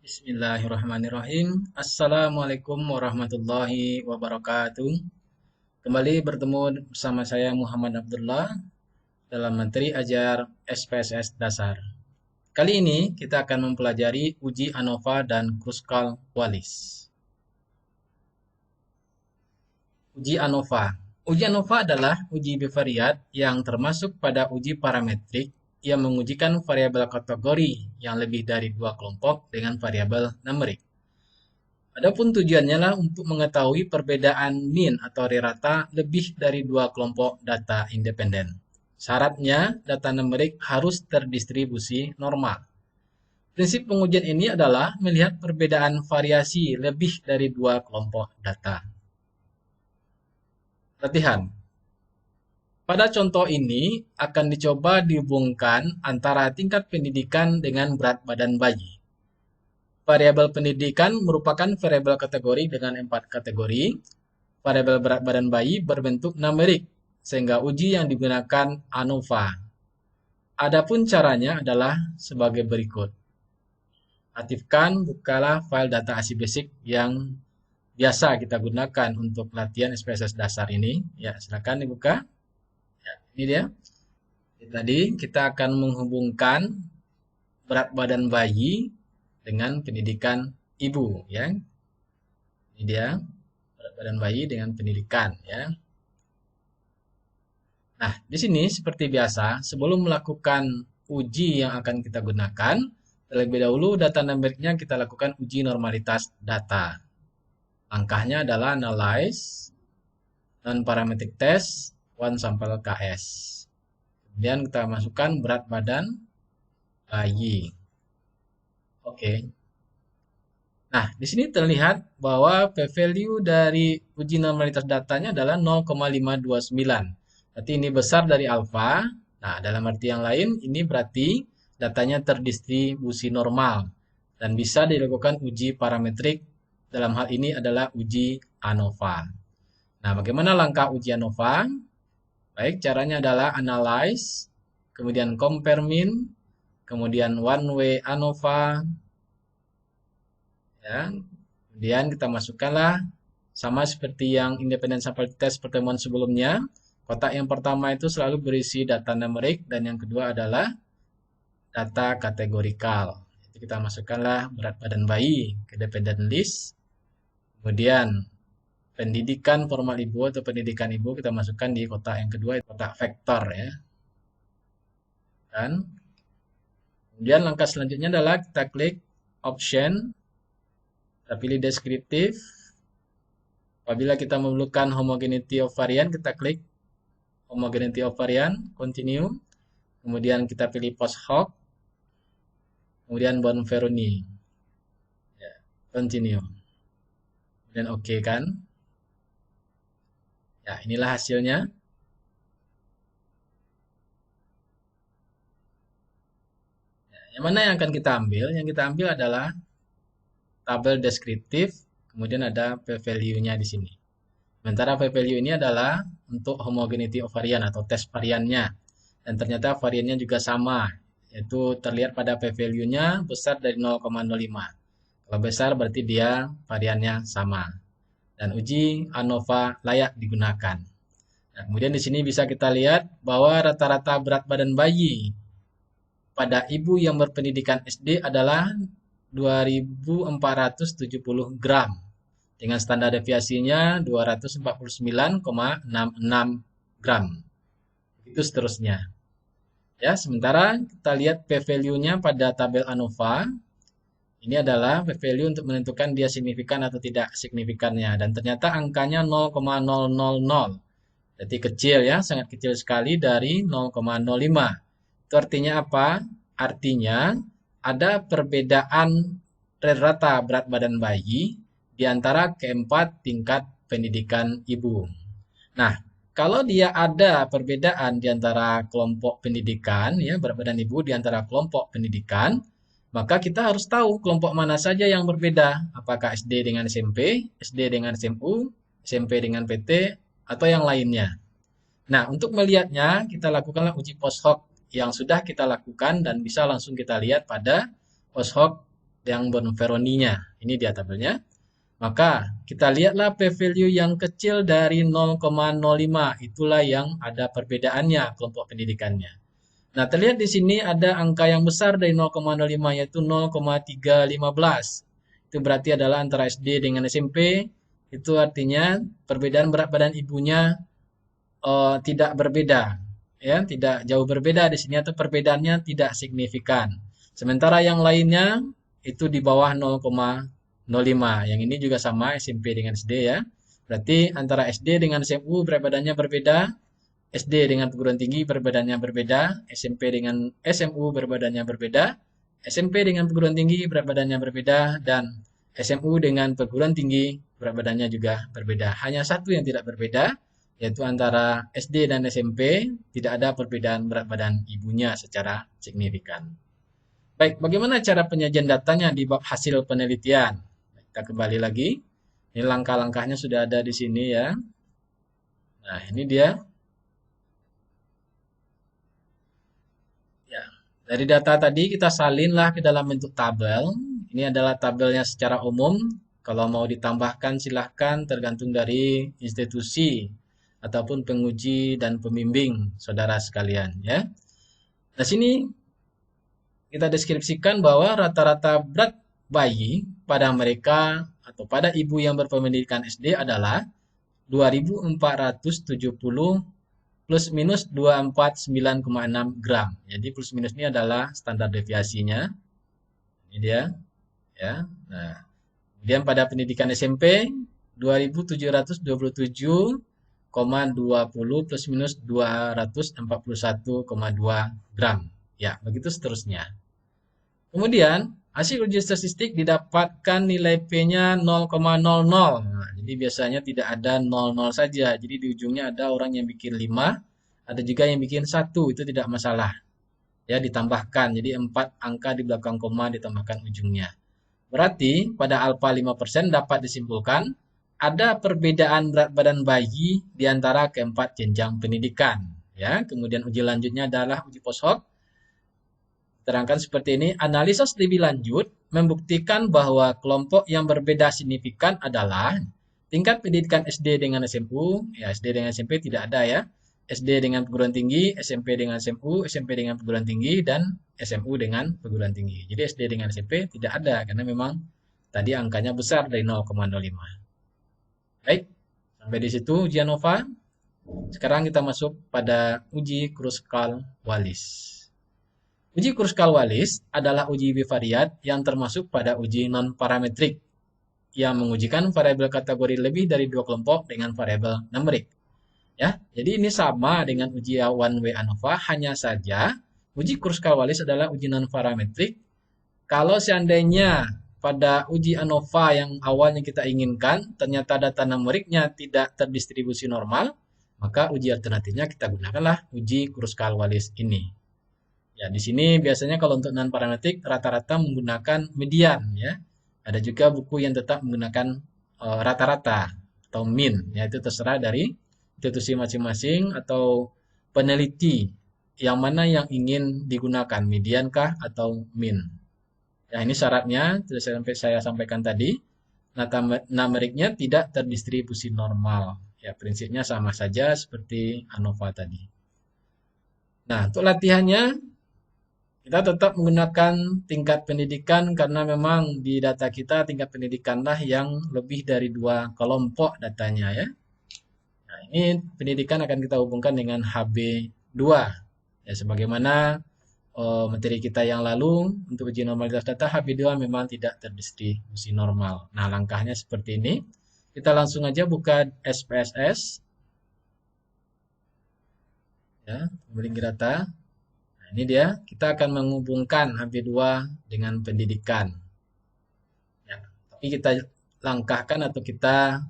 Bismillahirrahmanirrahim. Assalamualaikum warahmatullahi wabarakatuh. Kembali bertemu bersama saya Muhammad Abdullah dalam materi ajar SPSS Dasar. Kali ini kita akan mempelajari uji ANOVA dan Kruskal-Wallis. Uji ANOVA. Uji ANOVA adalah uji bivariat yang termasuk pada uji parametrik yang mengujikan variabel kategori yang lebih dari dua kelompok dengan variabel numerik. Adapun tujuannya lah untuk mengetahui perbedaan min atau rata lebih dari dua kelompok data independen. Syaratnya, data numerik harus terdistribusi normal. Prinsip pengujian ini adalah melihat perbedaan variasi lebih dari dua kelompok data. Latihan. Pada contoh ini akan dicoba dihubungkan antara tingkat pendidikan dengan berat badan bayi. Variabel pendidikan merupakan variabel kategori dengan 4 kategori. Variabel berat badan bayi berbentuk numerik, sehingga uji yang digunakan ANOVA. Adapun caranya adalah sebagai berikut. Aktifkan, bukalah file data ASCII basic yang biasa kita gunakan untuk latihan SPSS dasar ini. Ya, silakan dibuka. Ya, ini dia. Tadi kita akan menghubungkan berat badan bayi dengan pendidikan ibu, ya. Ini dia berat badan bayi dengan pendidikan, ya. Nah, di sini seperti biasa, sebelum melakukan uji yang akan kita gunakan, terlebih dahulu data numeriknya kita lakukan uji normalitas data. Langkahnya adalah analyze non-parametric test one sample KS. Kemudian kita masukkan berat badan bayi. Oke. Nah, di sini terlihat bahwa p-value dari uji normalitas datanya adalah 0,529. Berarti ini besar dari alfa. Nah, dalam arti yang lain, ini berarti datanya terdistribusi normal. Dan bisa dilakukan uji parametrik. Dalam hal ini adalah uji ANOVA. Nah, bagaimana langkah uji ANOVA? Baik, caranya adalah analyze, kemudian compare min, kemudian one way ANOVA, ya. Kemudian kita masukkanlah sama seperti yang independent sample test pertemuan sebelumnya. Kotak yang pertama itu selalu berisi data numerik dan yang kedua adalah data kategorikal. Jadi kita masukkanlah berat badan bayi ke dependent list. Kemudian pendidikan formal ibu atau pendidikan ibu kita masukkan di kotak yang kedua, kotak vektor, ya. Dan kemudian langkah selanjutnya adalah kita klik option, kita pilih deskriptif. Apabila kita memerlukan homogeneity of variant, kita klik homogeneity of variant, continue. Kemudian kita pilih post hoc, kemudian Bonferroni, ya, continue. Dan oke, kan? Ya, inilah hasilnya. Ya, yang mana yang akan kita ambil? Yang kita ambil adalah tabel deskriptif, kemudian ada p-value-nya di sini. Sementara p-value ini adalah untuk homogeneity of variant atau tes variannya. Dan ternyata variannya juga sama, yaitu terlihat pada p-value-nya besar dari 0,05. Kalau besar berarti dia variannya sama. Dan uji ANOVA layak digunakan. Nah, kemudian di sini bisa kita lihat bahwa rata-rata berat badan bayi pada ibu yang berpendidikan SD adalah 2.470 gram. Dengan standar deviasinya 249,66 gram. Itu seterusnya. Ya, sementara kita lihat p-value-nya pada tabel ANOVA. Ini adalah p-value untuk menentukan dia signifikan atau tidak signifikannya. Dan ternyata angkanya 0,000. Jadi kecil, ya, sangat kecil sekali dari 0,05. Itu artinya apa? Artinya ada perbedaan rata berat badan bayi di antara keempat tingkat pendidikan ibu. Nah, kalau dia ada perbedaan di antara kelompok pendidikan, ya, berat badan ibu di antara kelompok pendidikan, maka kita harus tahu kelompok mana saja yang berbeda. Apakah SD dengan SMP, SD dengan SMU, SMP dengan PT, atau yang lainnya. Nah, untuk melihatnya, kita lakukanlah uji post hoc yang sudah kita lakukan dan bisa langsung kita lihat pada post hoc yang Bonferroni-nya. Ini dia tabelnya. Maka kita lihatlah p-value yang kecil dari 0,05. Itulah yang ada perbedaannya kelompok pendidikannya. Nah, terlihat di sini ada angka yang besar dari 0,05 yaitu 0,315. Itu berarti adalah antara SD dengan SMP. Itu artinya perbedaan berat badan ibunya tidak berbeda, ya, tidak jauh berbeda di sini atau perbedaannya tidak signifikan. Sementara yang lainnya itu di bawah 0,05. Yang ini juga sama SMP dengan SD ya. Berarti antara SD dengan SMU berat badannya berbeda, SD dengan perguruan tinggi berat badannya berbeda, SMP dengan SMU berat badannya berbeda, SMP dengan perguruan tinggi berat badannya berbeda, dan SMU dengan perguruan tinggi berat badannya juga berbeda. Hanya satu yang tidak berbeda, yaitu antara SD dan SMP tidak ada perbedaan berat badan ibunya secara signifikan. Baik, bagaimana cara penyajian datanya di bab hasil penelitian? Kita kembali lagi. Ini langkah-langkahnya sudah ada di sini ya. Nah, ini dia. Ya, dari data tadi kita salinlah ke dalam bentuk tabel. Ini adalah tabelnya secara umum. Kalau mau ditambahkan silahkan tergantung dari institusi ataupun penguji dan pembimbing saudara sekalian ya. Nah, sini kita deskripsikan bahwa rata-rata berat bayi pada mereka atau pada ibu yang berpendidikan SD adalah 2.470 plus minus 249,6 gram. Jadi plus minus ini adalah standar deviasinya. Ini dia ya. Nah, kemudian pada pendidikan SMP 2.727,20 plus minus 241,2 gram. Ya, begitu seterusnya. Kemudian hasil uji statistik didapatkan nilai P-nya 0,00. Nah, jadi biasanya tidak ada 00 saja. Jadi di ujungnya ada orang yang bikin 5, ada juga yang bikin 1, itu tidak masalah. Ya, ditambahkan. Jadi 4 angka di belakang koma ditambahkan ujungnya. Berarti pada alfa 5% dapat disimpulkan ada perbedaan berat badan bayi di antara keempat jenjang pendidikan. Ya, kemudian uji lanjutnya adalah uji post hoc. Terangkan seperti ini, analisa lebih lanjut membuktikan bahwa kelompok yang berbeda signifikan adalah tingkat pendidikan SD dengan SMU, ya SD dengan SMP tidak ada ya, SD dengan perguruan tinggi, SMP dengan SMU, SMP dengan perguruan tinggi, dan SMU dengan perguruan tinggi. Jadi SD dengan SMP tidak ada karena memang tadi angkanya besar dari 0,05. Baik, sampai di situ ujian Nova. Sekarang kita masuk pada uji Kruskal-Wallis. Uji Kruskal-Wallis adalah uji bivariat yang termasuk pada uji non-parametrik yang mengujikan variabel kategori lebih dari 2 kelompok dengan variabel numerik. Ya, jadi ini sama dengan uji one way ANOVA, hanya saja uji Kruskal-Wallis adalah uji non-parametrik. Kalau seandainya pada uji ANOVA yang awalnya kita inginkan, ternyata data numeriknya tidak terdistribusi normal, maka uji alternatifnya kita gunakanlah uji Kruskal-Wallis ini. Ya, di sini biasanya kalau untuk non parametrik rata-rata menggunakan median ya. Ada juga buku yang tetap menggunakan rata-rata atau mean, ya itu terserah dari institusi masing-masing atau peneliti yang mana yang ingin digunakan, median kah atau mean. Ya, ini syaratnya sudah saya sampaikan tadi. Numeriknya tidak terdistribusi normal. Ya, prinsipnya sama saja seperti ANOVA tadi. Nah, untuk latihannya kita tetap menggunakan tingkat pendidikan karena memang di data kita tingkat pendidikanlah yang lebih dari 2 kelompok datanya ya. Nah, ini pendidikan akan kita hubungkan dengan HB2. Ya, sebagaimana materi kita yang lalu untuk uji normalitas data HB2 memang tidak terdistribusi normal. Nah, langkahnya seperti ini. Kita langsung aja buka SPSS. Ya, link data. Nah, ini dia, kita akan menghubungkan HB2 dengan pendidikan. Ya, tapi kita langkahkan atau kita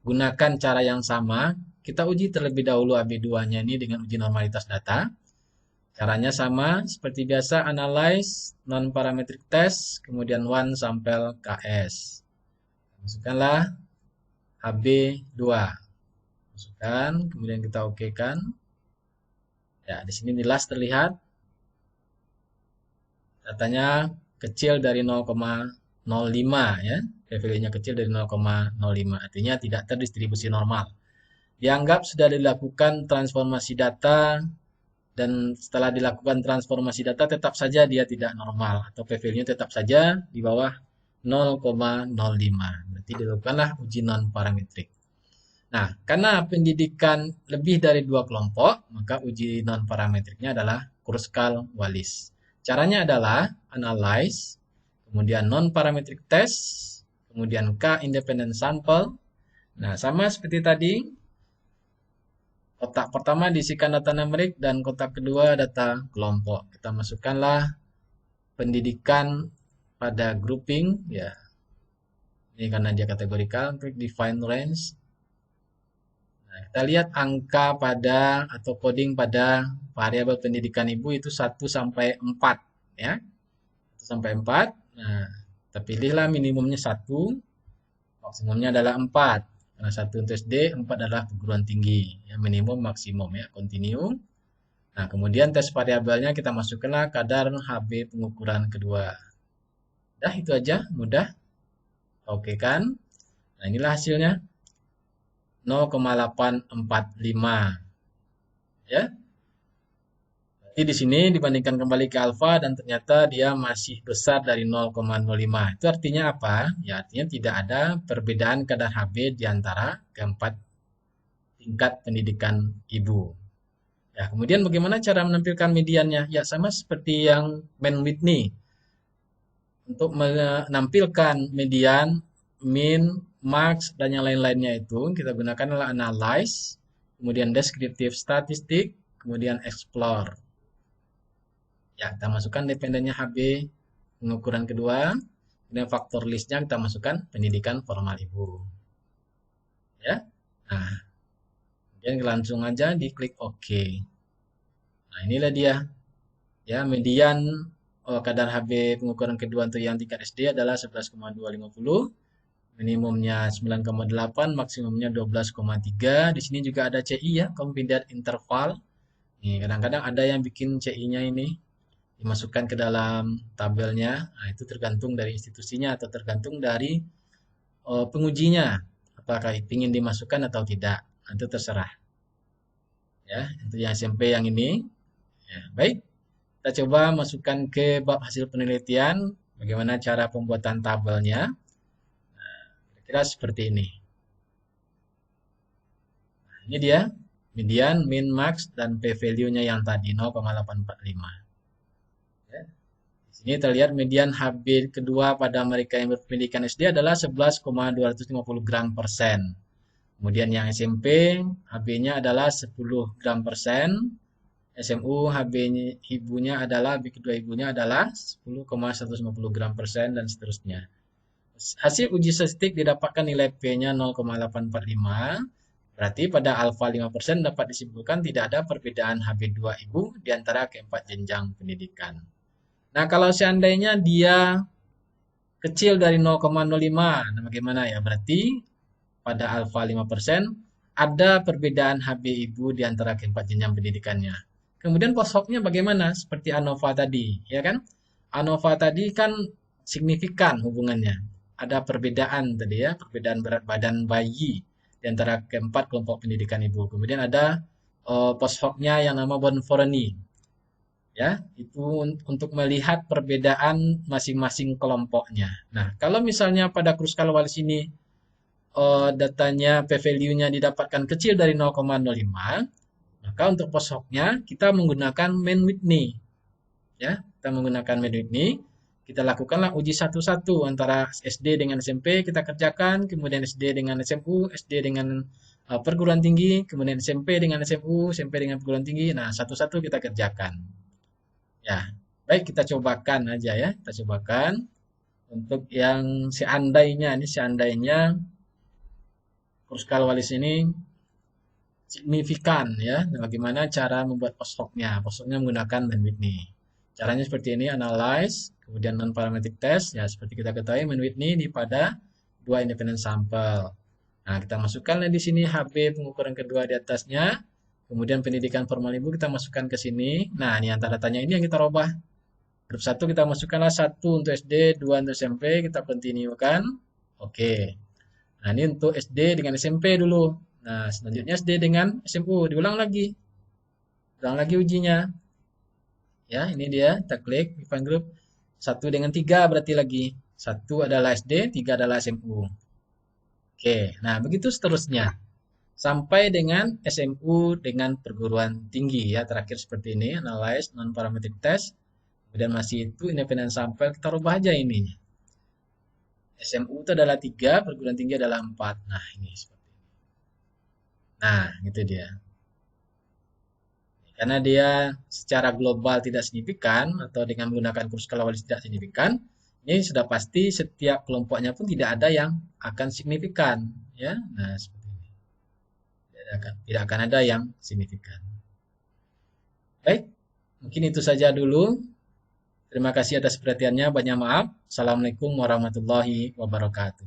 gunakan cara yang sama. Kita uji terlebih dahulu HB2-nya ini dengan uji normalitas data. Caranya sama, seperti biasa, analyze, non-parametric test, kemudian one sampel KS. Masukkanlah HB2. Masukkan, kemudian kita okekan. Ya, di sini jelas terlihat datanya kecil dari 0,05 ya. P-value-nya kecil dari 0,05. Artinya tidak terdistribusi normal. Dianggap sudah dilakukan transformasi data dan setelah dilakukan transformasi data tetap saja dia tidak normal atau p-value-nya tetap saja di bawah 0,05. Berarti dilakukanlah uji non parametrik. Nah, karena pendidikan lebih dari dua kelompok, maka uji non parametriknya adalah Kruskal-Wallis. Caranya adalah analyze, kemudian non parametric test, kemudian K independent sample. Nah, sama seperti tadi, kotak pertama diisikan data numerik dan kotak kedua data kelompok. Kita masukkanlah pendidikan pada grouping ya. Ini karena dia kategorikal, klik define range. Nah, kita lihat angka pada atau coding pada variabel pendidikan ibu itu 1 sampai 4 ya. 1 sampai 4. Nah, kita pilihlah minimumnya 1, maksimumnya adalah 4. Karena 1 untuk SD, 4 adalah perguruan tinggi. Ya, minimum maksimum ya, continue. Nah, kemudian tes variabelnya kita masukkanlah kadar HB pengukuran kedua. Dah itu aja, mudah. Oke kan? Nah, inilah hasilnya. 0,845 ya. Jadi di sini dibandingkan kembali ke alfa dan ternyata dia masih besar dari 0,05. Itu artinya apa? Ya artinya tidak ada perbedaan kadar HB di antara keempat tingkat pendidikan ibu. Ya, kemudian bagaimana cara menampilkan mediannya? Ya sama seperti yang Mann-Whitney. Untuk menampilkan median, min, max, dan yang lain-lainnya itu kita gunakan adalah analyze, kemudian descriptive statistik, kemudian explore. Ya, kita masukkan dependennya HB, pengukuran kedua, kemudian faktor listnya kita masukkan pendidikan formal ibu. Ya, nah, kemudian langsung aja diklik OK. Nah, inilah dia. Ya, median kadar HB pengukuran kedua untuk yang tingkat SD adalah 11,250. Minimumnya 9,8, maksimumnya 12,3. Di sini juga ada CI ya, confidence interval. Nih, kadang-kadang ada yang bikin CI-nya ini dimasukkan ke dalam tabelnya. Nah, itu tergantung dari institusinya atau tergantung dari pengujinya. Apakah ingin dimasukkan atau tidak. Nah, itu terserah. Ya, untuk yang SMP yang ini. Ya, baik. Kita coba masukkan ke bab hasil penelitian. Bagaimana cara pembuatan tabelnya. Kira seperti ini. Nah, ini dia median, min, max, dan p-value-nya yang tadi 0,845. Ya. Di sini terlihat median HB kedua pada mereka yang berpendidikan SD adalah 11,250 gram persen. Kemudian yang SMP HB-nya adalah 10 gram persen. SMU HB ibunya adalah HB kedua ibunya adalah 10,150 gram persen dan seterusnya. Hasil uji statistik didapatkan nilai P-nya 0,845. Berarti pada alfa 5% dapat disimpulkan tidak ada perbedaan HB2 ibu di antara keempat jenjang pendidikan. Nah, kalau seandainya dia kecil dari 0,05, nah bagaimana ya? Berarti pada alfa 5% ada perbedaan HB ibu di antara keempat jenjang pendidikannya. Kemudian post hoc-nya bagaimana? Seperti ANOVA tadi, ya kan? ANOVA tadi kan signifikan hubungannya. Ada perbedaan tadi ya, perbedaan berat badan bayi di antara keempat kelompok pendidikan ibu. Kemudian ada post hoc-nya yang nama Bonforoni. Ya, itu untuk melihat perbedaan masing-masing kelompoknya. Nah, kalau misalnya pada Kruskal-Wallis ini datanya p-value-nya didapatkan kecil dari 0,05, maka untuk post hoc-nya kita menggunakan Mann-Whitney. Ya, kita menggunakan Mann-Whitney. Kita lakukanlah uji satu-satu antara SD dengan SMP kita kerjakan, kemudian SD dengan SMU, SD dengan perguruan tinggi, kemudian SMP dengan SMU, SMP dengan perguruan tinggi. Nah, satu-satu kita kerjakan. Ya, baik kita cobakan aja ya. Kita cobakan untuk yang seandainya Kruskal-Wallis ini signifikan ya. Bagaimana cara membuat post hoc-nya? Post hoc-nya menggunakan Mann-Whitney. Caranya seperti ini, analyze, kemudian non-parametric test, ya seperti kita ketahui Mann-Whitney di pada dua independent sample. Nah, kita masukkan di sini HB pengukuran kedua di atasnya, kemudian pendidikan formal ibu kita masukkan ke sini. Nah, ini antara tanya ini yang kita robah. Grup 1 kita masukkanlah 1 untuk SD, 2 untuk SMP, kita continue kan. Oke. Nah, ini untuk SD dengan SMP dulu. Nah, selanjutnya SD dengan SMU, diulang lagi. Ulang lagi ujinya. Ya, ini dia, kita klik define group. 1 dengan 3 berarti lagi. 1 adalah SD, 3 adalah SMU. Oke, nah begitu seterusnya. Sampai dengan SMU dengan perguruan tinggi ya. Terakhir seperti ini, analyze non-parametric test. Kemudian masih itu independent sample, kita rubah aja ini. SMU itu adalah 3, perguruan tinggi adalah 4. Nah, ini seperti ini. Nah, itu dia. Karena dia secara global tidak signifikan atau dengan menggunakan kursus skala Wallis tidak signifikan, ini sudah pasti setiap kelompoknya pun tidak ada yang akan signifikan, ya. Nah, seperti ini. Tidak akan ada yang signifikan. Baik, mungkin itu saja dulu. Terima kasih atas perhatiannya. Banyak maaf. Assalamualaikum warahmatullahi wabarakatuh.